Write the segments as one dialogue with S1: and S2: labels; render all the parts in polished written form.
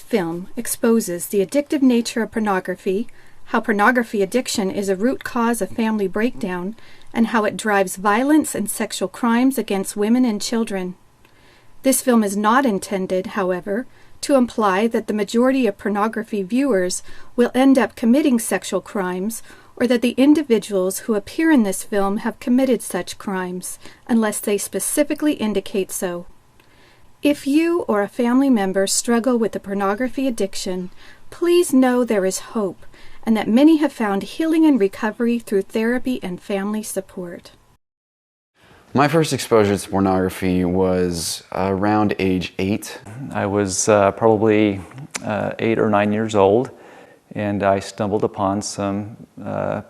S1: film exposes the addictive nature of pornography, how pornography addiction is a root cause of family breakdown, and how it drives violence and sexual crimes against women and children. This film is not intended, however, to imply that the majority of pornography viewers will end up committing sexual crimes, or that the individuals who appear in this film have committed such crimes, unless they specifically indicate so. If you or a family member struggle with a pornography addiction, please know there is hope, and that many have found healing and recovery through therapy and family support.
S2: My first exposure to pornography was around age 8.
S3: I was probably 8 or 9 years old, and I stumbled upon some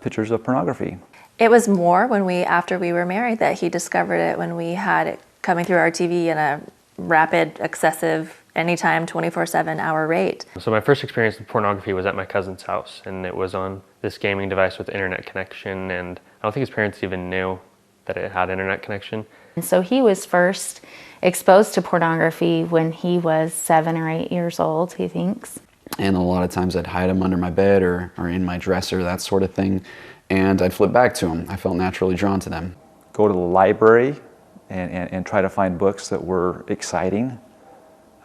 S3: pictures of pornography.
S4: It was more after we were married that he discovered it, when we had it coming through our TV in a rapid, excessive, anytime 24/7 hour rate.
S5: So my first experience with pornography was at my cousin's house, and it was on this gaming device with internet connection, and I don't think his parents even knew that it had internet connection.
S6: And so he was first exposed to pornography when he was 7 or 8 years old, he thinks.
S2: And a lot of times I'd hide them under my bed or in my dresser, that sort of thing, and I'd flip back to them. I felt naturally drawn to them.
S3: Go to the library and try to find books that were exciting,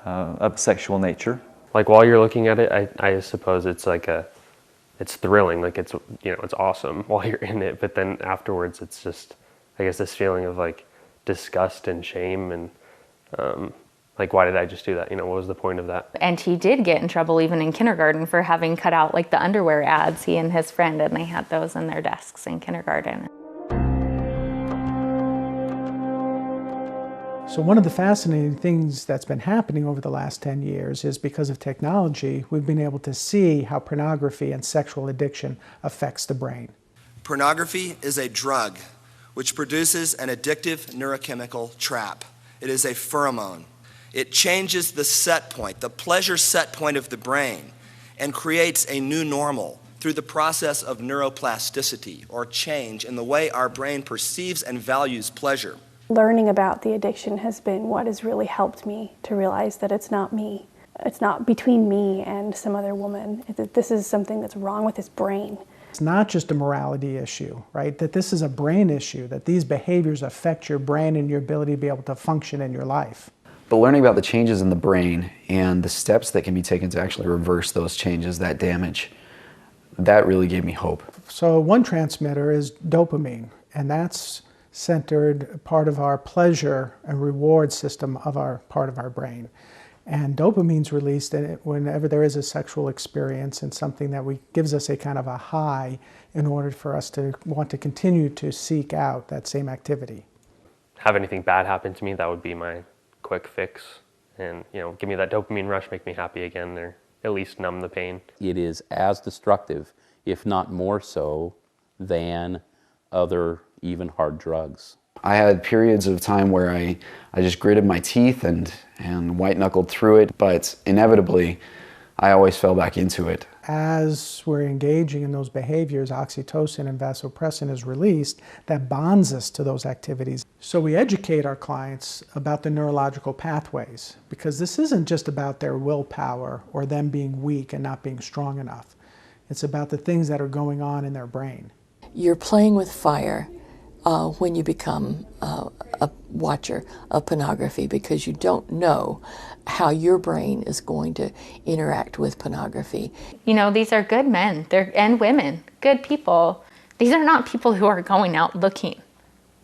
S3: of sexual nature.
S5: Like while you're looking at it, I suppose it's like it's thrilling, like it's awesome while you're in it, but then afterwards it's just, I guess, this feeling of like disgust and shame and like, why did I just do that? What was the point of that?
S6: And he did get in trouble even in kindergarten for having cut out like the underwear ads, he and his friend, and they had those in their desks in kindergarten.
S7: So one of the fascinating things that's been happening over the last 10 years is, because of technology, we've been able to see how pornography and sexual addiction affects the brain.
S8: Pornography is a drug which produces an addictive neurochemical trap. It is a pheromone. It changes the set point, the pleasure set point of the brain, and creates a new normal through the process of neuroplasticity, or change in the way our brain perceives and values pleasure.
S9: Learning about the addiction has been what has really helped me to realize that it's not me. It's not between me and some other woman. This is something that's wrong with his brain.
S7: It's not just a morality issue, right? That this is a brain issue, that these behaviors affect your brain and your ability to be able to function in your life.
S2: But learning about the changes in the brain and the steps that can be taken to actually reverse those changes, that damage, that really gave me hope.
S7: So one transmitter is dopamine, and that's centered part of our pleasure and reward system of part of our brain. And dopamine's released whenever there is a sexual experience and something that gives us a kind of a high in order for us to want to continue to seek out that same activity.
S5: Have anything bad happen to me, that would be my quick fix, and give me that dopamine rush, make me happy again, or at least numb the pain.
S10: It is as destructive, if not more so, than other even hard drugs.
S2: I had periods of time where I just gritted my teeth and white-knuckled through it, but inevitably I always fell back into it.
S7: As we're engaging in those behaviors, oxytocin and vasopressin is released that bonds us to those activities. So we educate our clients about the neurological pathways, because this isn't just about their willpower or them being weak and not being strong enough. It's about the things that are going on in their brain.
S11: You're playing with fire when you become a watcher of pornography, because you don't know how your brain is going to interact with pornography.
S6: These are good men and women, good people. These are not people who are going out looking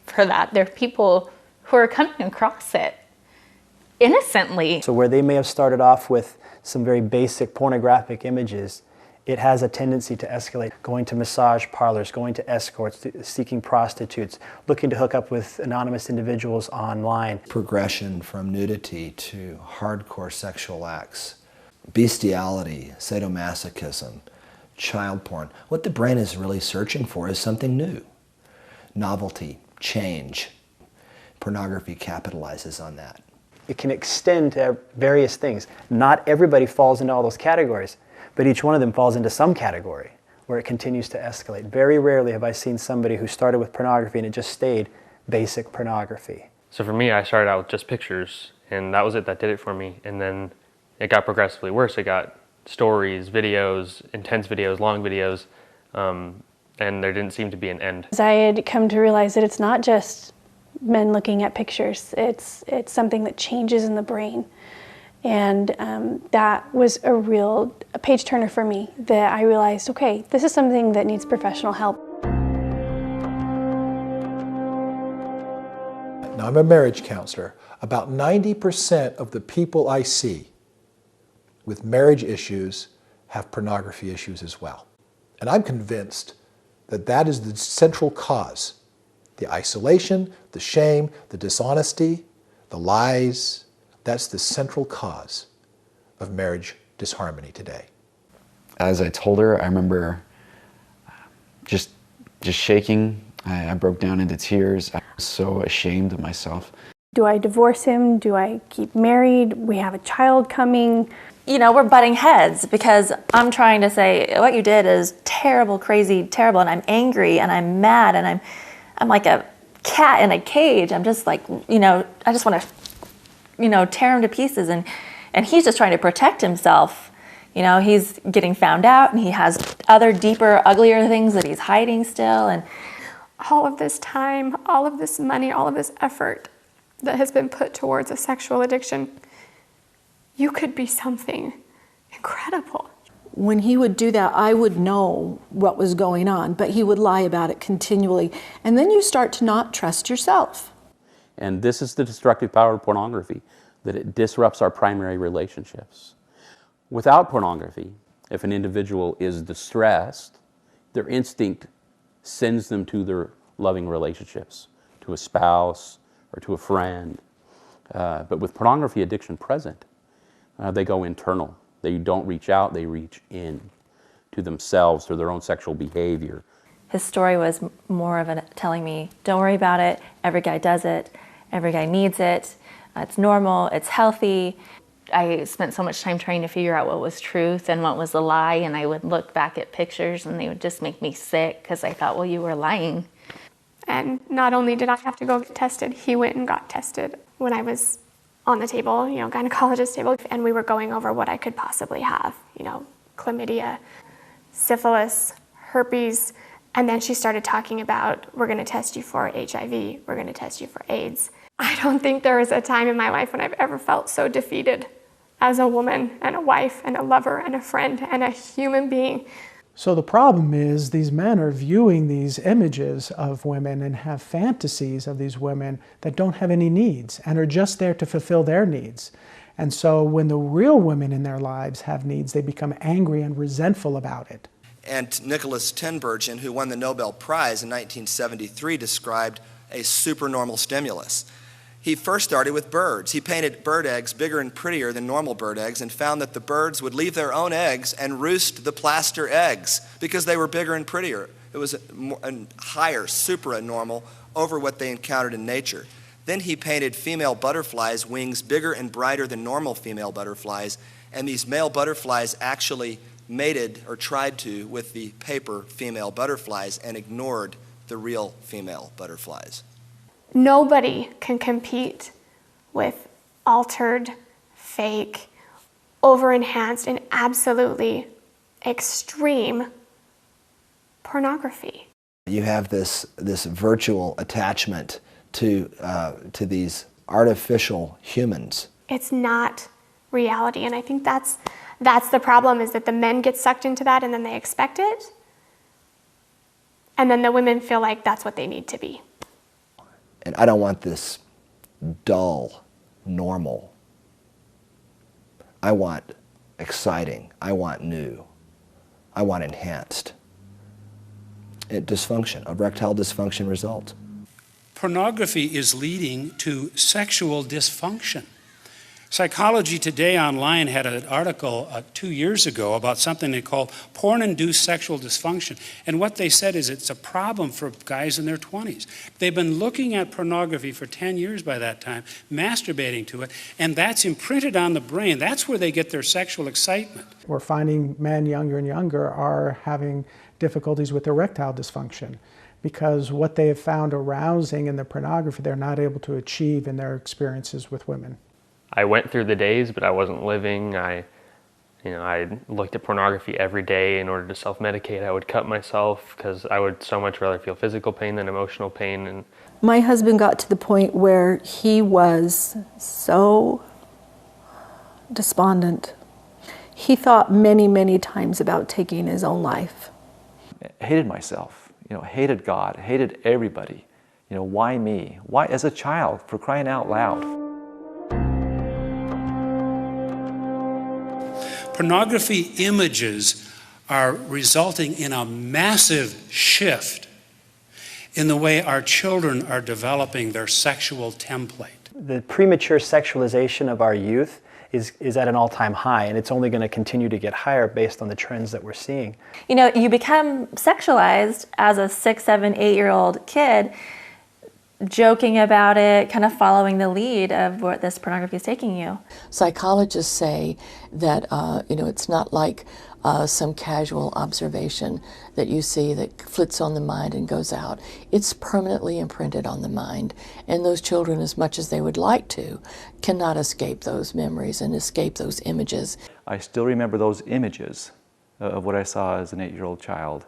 S6: for that. They're people who are coming across it innocently.
S12: So where they may have started off with some very basic pornographic images, it has a tendency to escalate, going to massage parlors, going to escorts, seeking prostitutes, looking to hook up with anonymous individuals online.
S8: Progression from nudity to hardcore sexual acts, bestiality, sadomasochism, child porn. What the brain is really searching for is something new. Novelty, change. Pornography capitalizes on that.
S12: It can extend to various things. Not everybody falls into all those categories, but each one of them falls into some category where it continues to escalate. Very rarely have I seen somebody who started with pornography and it just stayed basic pornography.
S5: So for me, I started out with just pictures, and that was it, that did it for me. And then it got progressively worse. It got stories, videos, intense videos, long videos, and there didn't seem to be an end.
S9: I had come to realize that it's not just men looking at pictures. It's something that changes in the brain. And that was a page turner for me, that I realized, okay, this is something that needs professional help.
S13: Now, I'm a marriage counselor. About 90% of the people I see with marriage issues have pornography issues as well. And I'm convinced that that is the central cause. The isolation, the shame, the dishonesty, the lies, that's the central cause of marriage disharmony today.
S2: As I told her, I remember just shaking. I broke down into tears. I was so ashamed of myself.
S9: Do I divorce him? Do I keep married? We have a child coming.
S4: You know, we're butting heads because I'm trying to say what you did is terrible, crazy, terrible, and I'm angry and I'm mad and I'm like a cat in a cage. I'm just like, you know, I just want to, you know, tear him to pieces, and he's just trying to protect himself. You know, he's getting found out and he has other deeper, uglier things that he's hiding still. And
S14: all of this time, all of this money, all of this effort that has been put towards a sexual addiction, you could be something incredible.
S15: When he would do that, I would know what was going on, but he would lie about it continually. And then you start to not trust yourself.
S10: And this is the destructive power of pornography, that it disrupts our primary relationships. Without pornography, if an individual is distressed, their instinct sends them to their loving relationships, to a spouse or to a friend. But with pornography addiction present, they go internal. They don't reach out, they reach in to themselves, to their own sexual behavior.
S4: His story was more of telling me, don't worry about it, every guy does it, every guy needs it, it's normal, it's healthy.
S6: I spent so much time trying to figure out what was truth and what was a lie, and I would look back at pictures and they would just make me sick because I thought, well, you were lying.
S14: And not only did I have to go get tested, he went and got tested when I was on the table, you know, gynecologist table, and we were going over what I could possibly have, you know, chlamydia, syphilis, herpes, and then she started talking about, we're going to test you for HIV, we're going to test you for AIDS. I don't think there is a time in my life when I've ever felt so defeated as a woman and a wife and a lover and a friend and a human being.
S7: So the problem is these men are viewing these images of women and have fantasies of these women that don't have any needs and are just there to fulfill their needs. And so when the real women in their lives have needs, they become angry and resentful about it.
S8: And Nicholas Tinbergen, who won the Nobel Prize in 1973, described a supernormal stimulus. He first started with birds. He painted bird eggs bigger and prettier than normal bird eggs and found that the birds would leave their own eggs and roost the plaster eggs because they were bigger and prettier. It was a higher, supranormal, over what they encountered in nature. Then he painted female butterflies' wings bigger and brighter than normal female butterflies, and these male butterflies actually mated or tried to with the paper female butterflies and ignored the real female butterflies.
S14: Nobody can compete with altered, fake, over-enhanced, and absolutely extreme pornography.
S8: You have this virtual attachment to these artificial humans.
S14: It's not reality, and I think that's the problem, is that the men get sucked into that and then they expect it, and then the women feel like that's what they need to be.
S8: And I don't want this dull, normal. I want exciting. I want new. I want enhanced. Dysfunction, erectile dysfunction result.
S16: Pornography is leading to sexual dysfunction. Psychology Today online had an article 2 years ago about something they call porn-induced sexual dysfunction. And what they said is it's a problem for guys in their 20s. They've been looking at pornography for 10 years by that time, masturbating to it, and that's imprinted on the brain. That's where they get their sexual excitement.
S7: We're finding men younger and younger are having difficulties with erectile dysfunction because what they have found arousing in the pornography, they're not able to achieve in their experiences with women.
S5: I went through the days, but I wasn't living. I looked at pornography every day in order to self-medicate. I would cut myself because I would so much rather feel physical pain than emotional pain. And
S15: my husband got to the point where he was so despondent. He thought many, many times about taking his own life.
S3: I hated myself, hated God, hated everybody. Why me? Why, as a child, for crying out loud?
S16: Pornography images are resulting in a massive shift in the way our children are developing their sexual template.
S12: The premature sexualization of our youth is at an all-time high, and it's only going to continue to get higher based on the trends that we're seeing.
S4: You become sexualized as a 6, 7, 8-year-old kid, joking about it, kind of following the lead of where this pornography is taking you.
S11: Psychologists say that it's not like some casual observation that you see that flits on the mind and goes out. It's permanently imprinted on the mind, and those children, as much as they would like to, cannot escape those memories and escape those images.
S3: I still remember those images of what I saw as an 8-year-old child.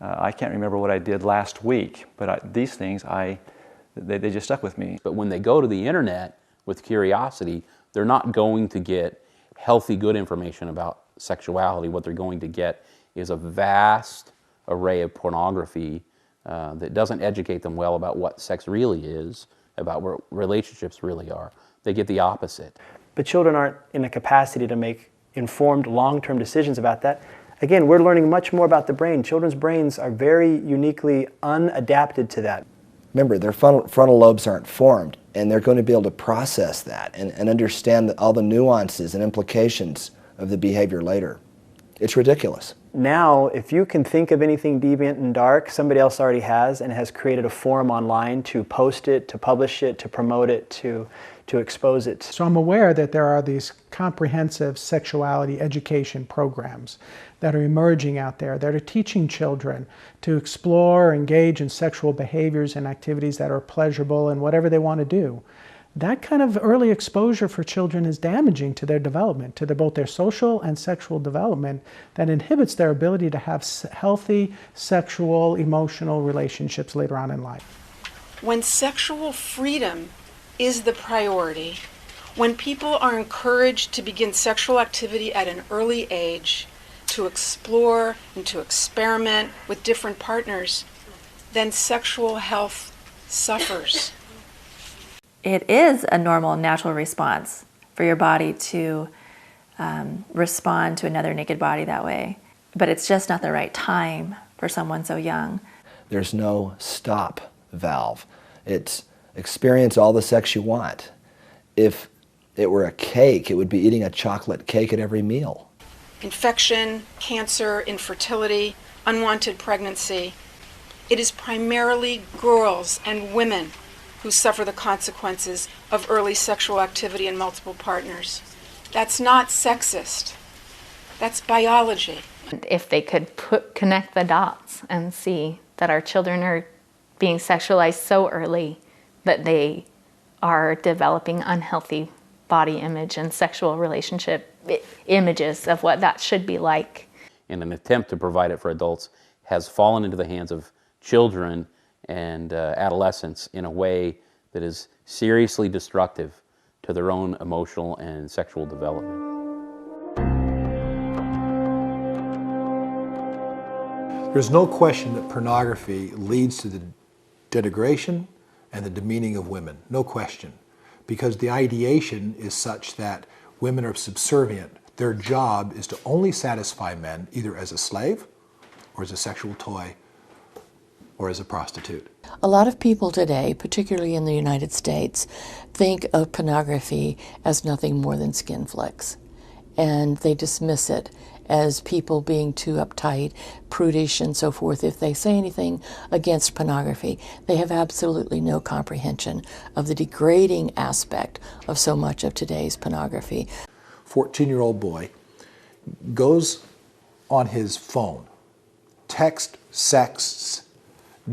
S3: I can't remember what I did last week, but these things, they just stuck with me.
S10: But when they go to the internet with curiosity, they're not going to get healthy, good information about sexuality. What they're going to get is a vast array of pornography that doesn't educate them well about what sex really is, about what relationships really are. They get the opposite.
S12: But children aren't in a capacity to make informed long-term decisions about that. Again, we're learning much more about the brain. Children's brains are very uniquely unadapted to that.
S8: Remember, their frontal lobes aren't formed, and they're going to be able to process that and understand all the nuances and implications of the behavior later. It's ridiculous.
S12: Now, if you can think of anything deviant and dark, somebody else already has and has created a forum online to post it, to publish it, to promote it, to expose it.
S7: So I'm aware that there are these comprehensive sexuality education programs that are emerging out there that are teaching children to explore, engage in sexual behaviors and activities that are pleasurable and whatever they want to do. That kind of early exposure for children is damaging to their development, to both their social and sexual development, that inhibits their ability to have healthy sexual, emotional relationships later on in life.
S17: When sexual freedom is the priority, when people are encouraged to begin sexual activity at an early age, to explore and to experiment with different partners, then sexual health suffers.
S4: It is a normal, natural response for your body to respond to another naked body that way. But it's just not the right time for someone so young.
S8: There's no stop valve. It's experience all the sex you want. If it were a cake, it would be eating a chocolate cake at every meal.
S17: Infection, cancer, infertility, unwanted pregnancy. It is primarily girls and women who suffer the consequences of early sexual activity in multiple partners. That's not sexist. That's biology.
S6: If they could connect the dots and see that our children are being sexualized so early that they are developing unhealthy body image and sexual relationship images of what that should be like.
S10: And an attempt to provide it for adults has fallen into the hands of children and adolescents in a way that is seriously destructive to their own emotional and sexual development.
S13: There's no question that pornography leads to the denigration and the demeaning of women, no question, because the ideation is such that women are subservient. Their job is to only satisfy men either as a slave or as a sexual toy or as a prostitute.
S11: A lot of people today, particularly in the United States, think of pornography as nothing more than skin flicks, and they dismiss it as people being too uptight, prudish, and so forth. If they say anything against pornography, they have absolutely no comprehension of the degrading aspect of so much of today's pornography.
S13: 14-year-old boy goes on his phone, sexts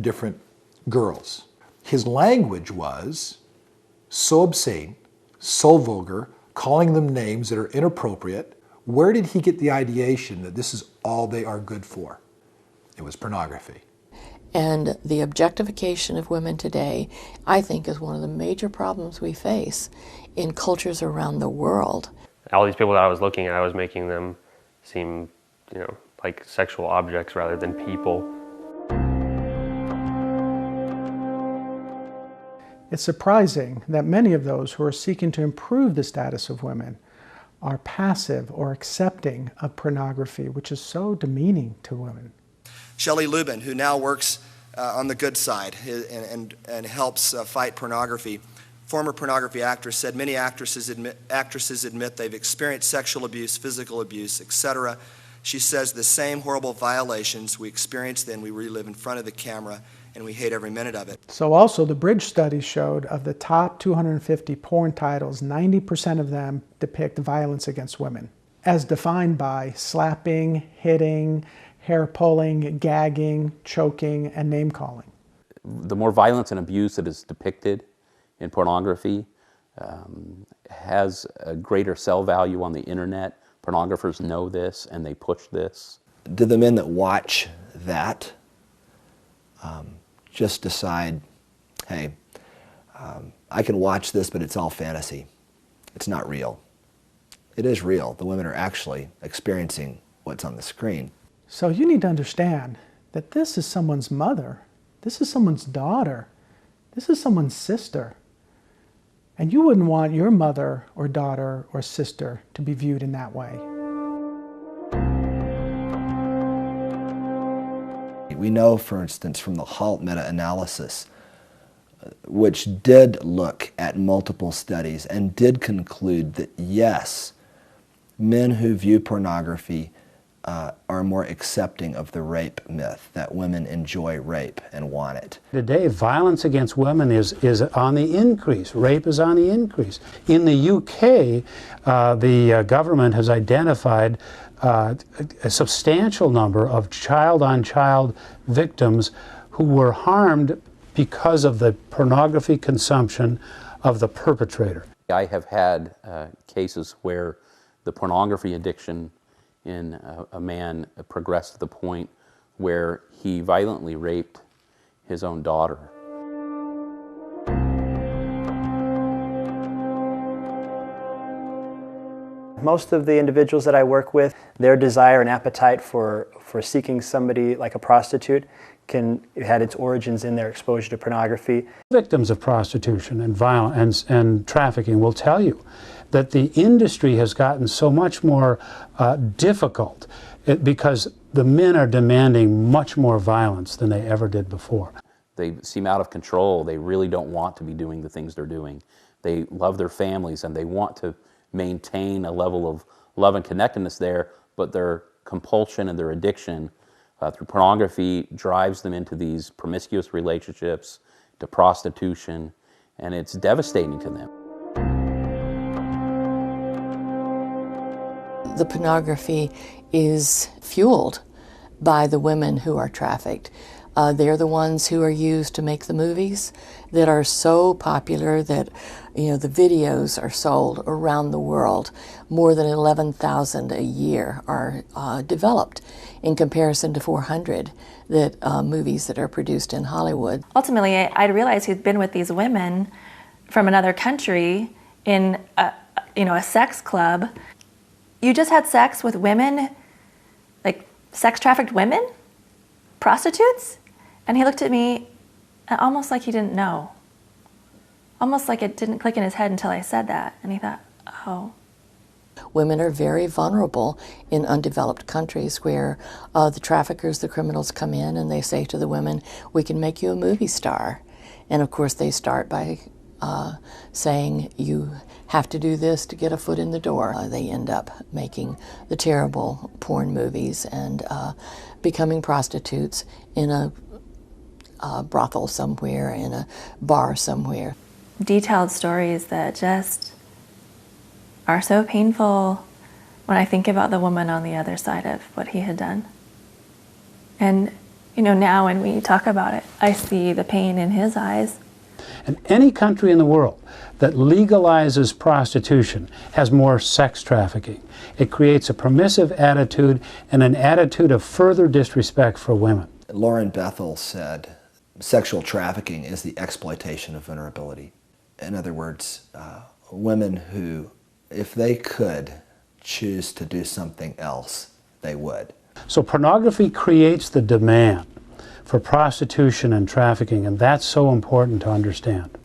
S13: different girls. His language was so obscene, so vulgar, calling them names that are inappropriate. Where did he get the ideation that this is all they are good for? It was pornography.
S11: And the objectification of women today, I think, is one of the major problems we face in cultures around the world.
S5: All these people that I was looking at, I was making them seem, like sexual objects rather than people.
S7: It's surprising that many of those who are seeking to improve the status of women are passive or accepting of pornography, which is so demeaning to women.
S8: Shelley Lubin, who now works on the good side and helps fight pornography, former pornography actress, said many actresses admit they've experienced sexual abuse, physical abuse, etc. She says the same horrible violations we experience then we relive in front of the camera, and we hate every minute of it.
S7: So also the Bridge study showed of the top 250 porn titles, 90% of them depict violence against women, as defined by slapping, hitting, hair pulling, gagging, choking, and name-calling.
S10: The more violence and abuse that is depicted in pornography has a greater sell value on the internet. Pornographers know this and they push this.
S8: Do the men that watch that just decide, hey, I can watch this, but it's all fantasy. It's not real. It is real. The women are actually experiencing what's on the screen.
S7: So you need to understand that this is someone's mother, this is someone's daughter, this is someone's sister. And you wouldn't want your mother or daughter or sister to be viewed in that way.
S8: We know, for instance, from the HALT meta-analysis, which did look at multiple studies and did conclude that yes, men who view pornography are more accepting of the rape myth, that women enjoy rape and want it.
S18: Today, violence against women is on the increase. Rape is on the increase. In the UK, the government has identified a substantial number of child-on-child victims who were harmed because of the pornography consumption of the perpetrator.
S10: I have had cases where the pornography addiction in a man progressed to the point where he violently raped his own daughter.
S12: Most of the individuals that I work with, their desire and appetite for seeking somebody like a prostitute had its origins in their exposure to pornography.
S18: Victims of prostitution and violence and trafficking will tell you that the industry has gotten so much more difficult because the men are demanding much more violence than they ever did before.
S10: They seem out of control. They really don't want to be doing the things they're doing. They love their families and they want to maintain a level of love and connectedness there, but their compulsion and their addiction through pornography drives them into these promiscuous relationships, to prostitution, and it's devastating to them.
S11: The pornography is fueled by the women who are trafficked. They're the ones who are used to make the movies that are so popular that, the videos are sold around the world. More than 11,000 a year are developed in comparison to 400 that movies that are produced in Hollywood.
S4: Ultimately, I realized he'd been with these women from another country in a sex club. You just had sex with women, like sex trafficked women? Prostitutes? And he looked at me almost like he didn't know. Almost like it didn't click in his head until I said that. And he thought, oh.
S11: Women are very vulnerable in undeveloped countries where the traffickers, the criminals come in and they say to the women, we can make you a movie star. And of course they start by saying you have to do this to get a foot in the door. They end up making the terrible porn movies and becoming prostitutes in a brothel somewhere, in a bar somewhere.
S4: Detailed stories that just are so painful when I think about the woman on the other side of what he had done. And, now when we talk about it, I see the pain in his eyes.
S18: And any country in the world that legalizes prostitution has more sex trafficking. It creates a permissive attitude and an attitude of further disrespect for women.
S8: Lauren Bethel said, sexual trafficking is the exploitation of vulnerability. In other words, women who, if they could choose to do something else, they would.
S18: So pornography creates the demand for prostitution and trafficking, and that's so important to understand.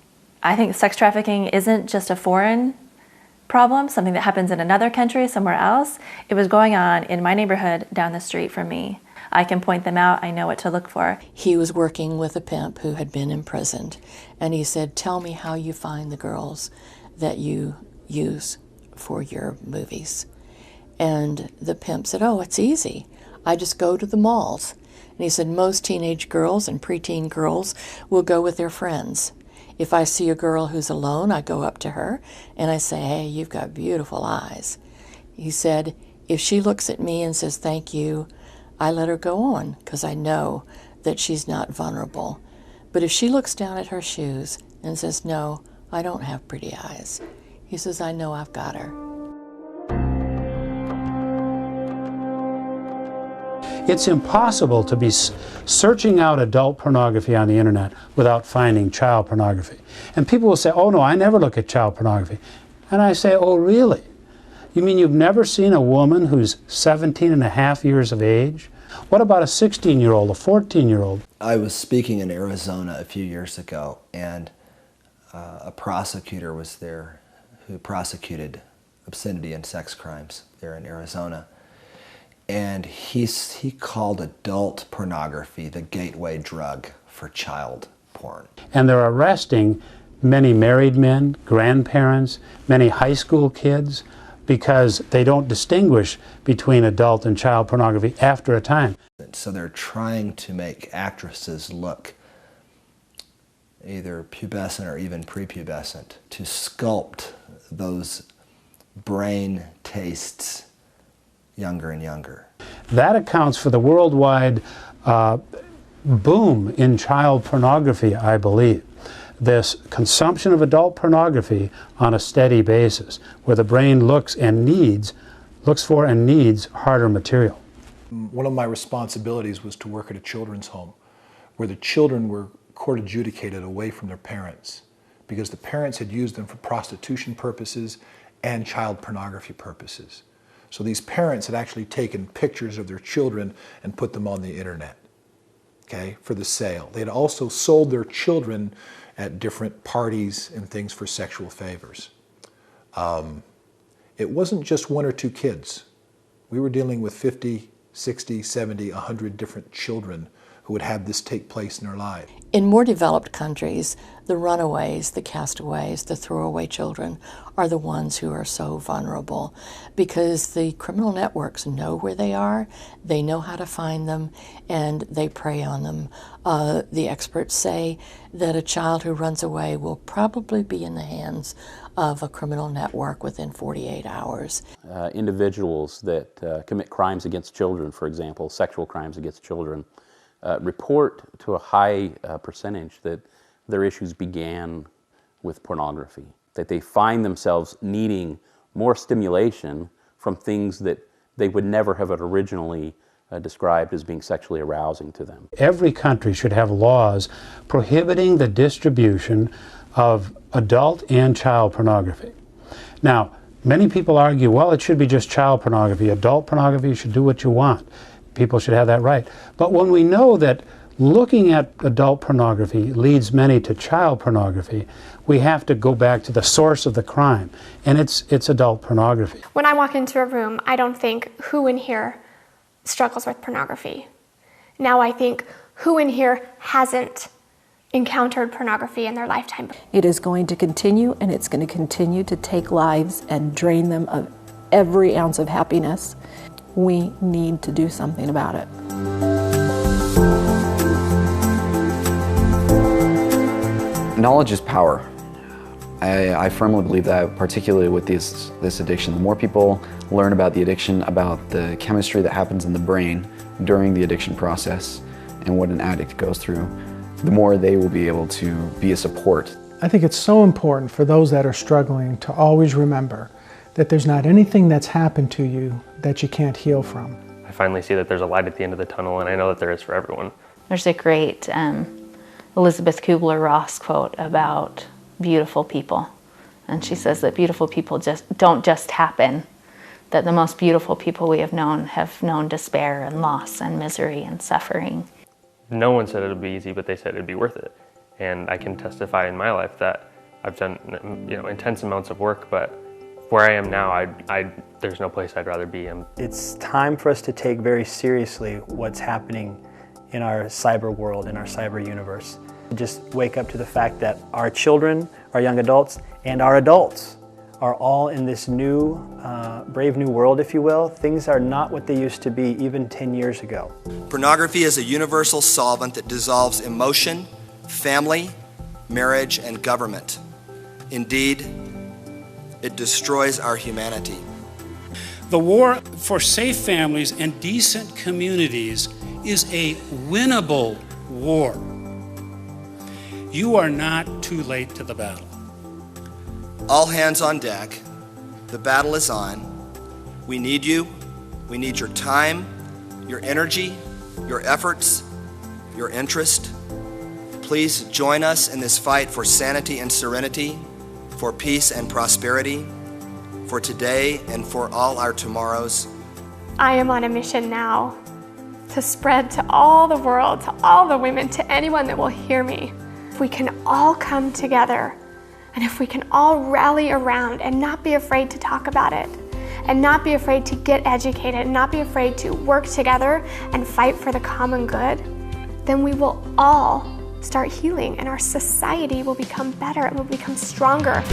S4: I think sex trafficking isn't just a foreign problem, something that happens in another country, somewhere else. It was going on in my neighborhood down the street from me. I can point them out. I know what to look for.
S11: He was working with a pimp who had been imprisoned, and he said, tell me how you find the girls that you use for your movies. And the pimp said, oh, it's easy. I just go to the malls. And he said, most teenage girls and preteen girls will go with their friends. If I see a girl who's alone, I go up to her and I say, hey, you've got beautiful eyes. He said, if she looks at me and says, thank you, I let her go on because I know that she's not vulnerable. But if she looks down at her shoes and says, no, I don't have pretty eyes, he says, I know I've got her.
S18: It's impossible to be searching out adult pornography on the internet without finding child pornography. And people will say, oh no, I never look at child pornography. And I say, oh really? You mean you've never seen a woman who's 17 and a half years of age? What about a 16-year-old, a 14-year-old?
S8: I was speaking in Arizona a few years ago, and a prosecutor was there who prosecuted obscenity and sex crimes there in Arizona. And he called adult pornography the gateway drug for child porn.
S18: And they're arresting many married men, grandparents, many high school kids, because they don't distinguish between adult and child pornography after a time.
S8: So they're trying to make actresses look either pubescent or even prepubescent to sculpt those brain tastes younger and younger.
S18: That accounts for the worldwide boom in child pornography, I believe. This consumption of adult pornography on a steady basis, where the brain looks for and needs harder material.
S13: One of my responsibilities was to work at a children's home where the children were court adjudicated away from their parents because the parents had used them for prostitution purposes and child pornography purposes. So these parents had actually taken pictures of their children and put them on the internet, okay, for the sale. They had also sold their children at different parties and things for sexual favors. It wasn't just one or two kids. We were dealing with 50, 60, 70, 100 different children who would have this take place in their lives.
S11: In more developed countries, the runaways, the castaways, the throwaway children are the ones who are so vulnerable because the criminal networks know where they are, they know how to find them, and they prey on them. The experts say that a child who runs away will probably be in the hands of a criminal network within 48 hours.
S10: Individuals that commit crimes against children, for example, sexual crimes against children, report to a high percentage that their issues began with pornography, that they find themselves needing more stimulation from things that they would never have originally described as being sexually arousing to them.
S18: Every country should have laws prohibiting the distribution of adult and child pornography. Now, many people argue, well, it should be just child pornography. Adult pornography, you should do what you want. People should have that right. But when we know that looking at adult pornography leads many to child pornography, we have to go back to the source of the crime, and it's adult pornography.
S14: When I walk into a room, I don't think, who in here struggles with pornography? Now I think, who in here hasn't encountered pornography in their lifetime?
S15: It is going to continue, and it's going to continue to take lives and drain them of every ounce of happiness. We need to do something about it.
S2: Knowledge is power. I firmly believe that, particularly with this addiction. The more people learn about the addiction, about the chemistry that happens in the brain during the addiction process and what an addict goes through, the more they will be able to be a support.
S7: I think it's so important for those that are struggling to always remember that there's not anything that's happened to you that you can't heal from.
S5: I finally see that there's a light at the end of the tunnel, and I know that there is for everyone.
S6: There's a great Elizabeth Kubler-Ross quote about beautiful people. And she says that beautiful people don't just happen, that the most beautiful people we have known despair and loss and misery and suffering.
S5: No one said it would be easy, but they said it would be worth it. And I can testify in my life that I've done intense amounts of work, but where I am now, there's no place I'd rather be in.
S12: It's time for us to take very seriously what's happening in our cyber world, in our cyber universe. Just wake up to the fact that our children, our young adults, and our adults are all in this new, brave new world, if you will. Things are not what they used to be even 10 years ago.
S8: Pornography is a universal solvent that dissolves emotion, family, marriage, and government. Indeed, it destroys our humanity.
S16: The war for safe families and decent communities is a winnable war. You are not too late to the battle.
S8: All hands on deck. The battle is on. We need you. We need your time, your energy, your efforts, your interest. Please join us in this fight for sanity and serenity, for peace and prosperity, for today and for all our tomorrows.
S14: I am on a mission now to spread to all the world, to all the women, to anyone that will hear me. If we can all come together, and if we can all rally around and not be afraid to talk about it, and not be afraid to get educated, and not be afraid to work together and fight for the common good, then we will all start healing and our society will become better, it will become stronger.